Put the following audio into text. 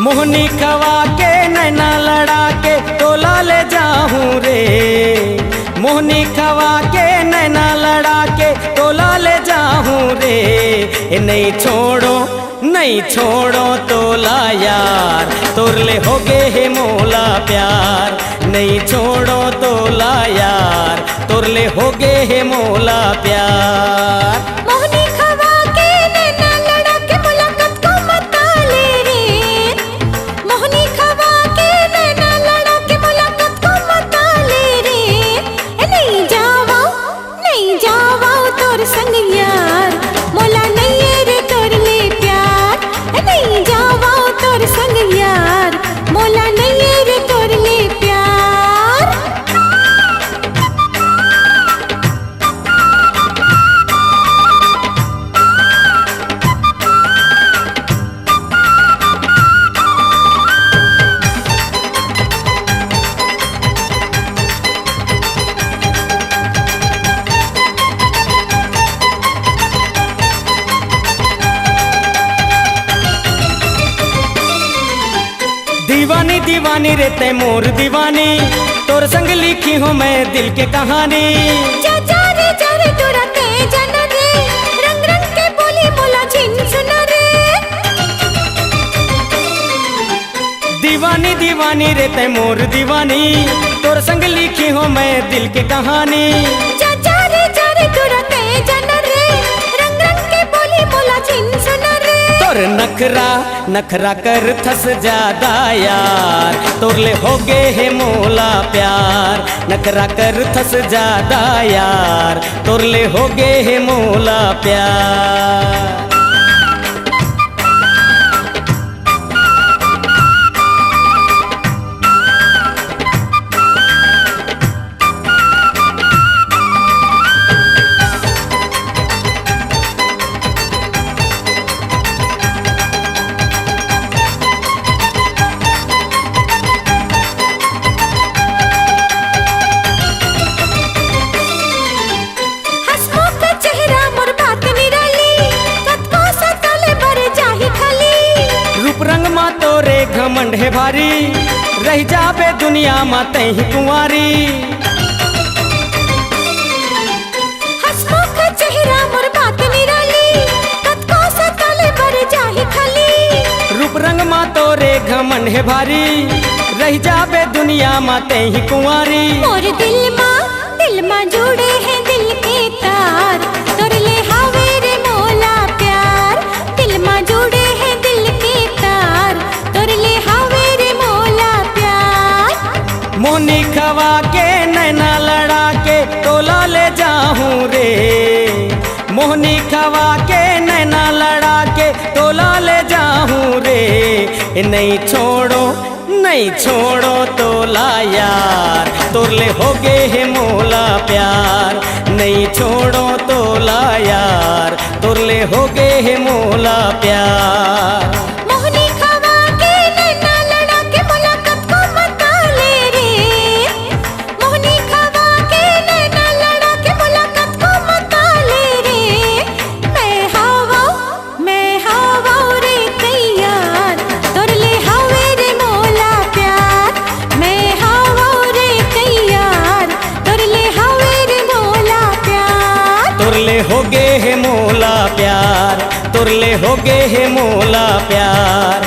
मोहनी खवा के नैना लड़ा के तोला ले जाऊं रे। मोहनी खवा के नैना लड़ा के तोला ले जाऊं रे। नहीं छोड़ो नहीं छोड़ो तोला यार, तोरले होगे है मोला प्यार। नहीं छोड़ो तोला यार, तोरले होगे है मोला प्यार। मोहनी खवा के नैना लड़ा के मुलाकात को मता ले रे। मोहनी खवा के नैना लड़ा के मुलाकात को मता ले रे। नहीं जावा तोर संग यार, मोला नहीं रे तोर ले प्यार। नहीं जावा तोर संग यार, मोला नहीं रे तोर ले प्यार। दीवानी दीवानी रे तै मोर दीवानी, तोर संग लिखी हूँ मैं दिल के कहानी। जा रे तोरा ते जन रे, रंग रंग के बोली मोला झिन सुन रे। दीवानी दीवानी रे तै मोर दीवानी, तोर संग लिखी हूँ मैं दिल के कहानी। जा रे तोरा ते जन रे, रंग रंग के बोली मोला झिन सुन रे। तोर नखरा नखरा कर थस ज्यादा यार, तोरले होगे है मोला प्यार। नखरा कर थस ज्यादा यार, तोरले होगे है मोला प्यार। घमंड है भारी, रह जाबे दुनिया मा तही कुंवारी। हसमुख चेहरा मोर बात निराली, कतको सताले बर जाही खाली। रूप रंग मा तोरे घमंड है भारी, रह जाबे दुनिया मा तही कुंवारी। मोर दिल मा जुड़े हैं दिल के तार, तोर ले हावे रे मोला प्यार। दिल मा जुड़े हैं दिल के तार, तोर ले हावे रे मोला प्यार। मोहनी खवा के नैना लड़ा के तोला ले जाऊं रे। मोहनी खवा के नैना लड़ा के तोला ले जाऊं रे। नहीं छोड़ो तोला यार, तोरले होगे है मोला प्यार। नहीं छोड़ो तोला यार, तोरले होगे है मोला प्यार। मोहनी खवा के नैना लड़ा के मुलाकात को मता ले रे। मोहनी खवा के नैना लड़ा के मुलाकात को मता ले रे। मैं हवा रे तैयार, तोर ले हावे रे मोला प्यार। मैं हवा रे तैयार, तोर ले हावे रे मोला प्यार। तोरले होगे है मोला प्यार, तोरले होगे है मोला प्यार।